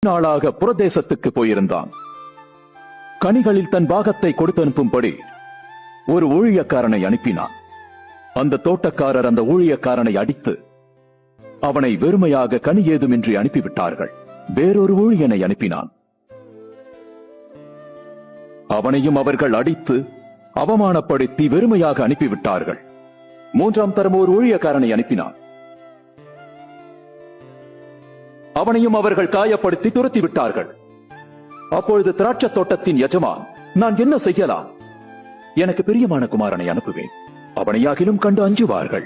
நாளாக புறதேசத்துக்கு போயிருந்தான். கனிகளில் தன் பாகத்தை கொடுத்து அனுப்பும்படி ஒரு ஊழியக்காரனை அனுப்பினான். அந்த தோட்டக்காரர் அந்த ஊழியக்காரனை அடித்து அவனை வெறுமையாக கனி ஏதுமின்றி அனுப்பிவிட்டார்கள். வேறொரு ஊழியனை அனுப்பினான். அவனையும் அவர்கள் அடித்து அவமானப்படுத்தி வெறுமையாக அனுப்பிவிட்டார்கள். மூன்றாம் தரம் ஒரு ஊழியக்காரனை அனுப்பினான். அவனையும் அவர்கள் காயப்படுத்தி துரத்தி விட்டார்கள். அப்பொழுது திராட்சை தோட்டத்தின் எஜமான், நான் என்ன செய்யலாம்? எனக்கு பிரியமான குமாரனை அனுப்புவேன், அவனையாகிலும் கண்டு அஞ்சுவார்கள்.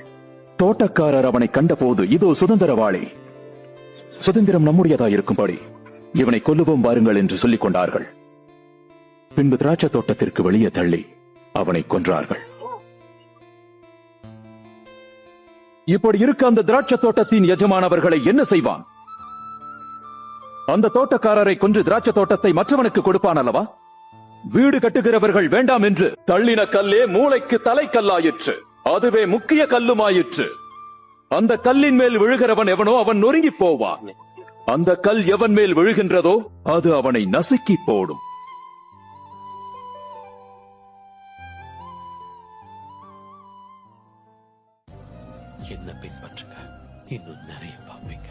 தோட்டக்காரர் அவனை கண்டபோது, இதோ சுதந்திரவாளி, சுதந்திரம் நம்முடையதாயிருக்கும்படி இவனை கொல்லுவோம் வாருங்கள் என்று சொல்லிக் கொண்டார்கள். பின்பு திராட்சை தோட்டத்திற்கு வெளியே தள்ளி அவனை கொன்றார்கள். இப்படி இருக்க அந்த திராட்சை தோட்டத்தின் எஜமான் அவர்களை என்ன செய்வான்? அந்த தோட்டக்காரரை கொன்று திராட்சை தோட்டத்தை மற்றவனுக்கு கொடுப்பான் அல்லவா? வீடு கட்டுகிறவர்கள் வேண்டாம் என்று தள்ளின கல்லே மூளைக்கு தலைக்கல்லாயிற்று, அதுவே முக்கிய கல்லுமாயிற்று. அந்த கல்லின் மேல் விழுகிறவன் எவனோ அவன் நொறுங்கி போவான். அந்த கல் எவன் மேல் விழுகின்றதோ அது அவனை நசுக்கி போடும். என்ன பின்பற்றுங்க, இன்னும் நிறைய பார்ப்பீங்க.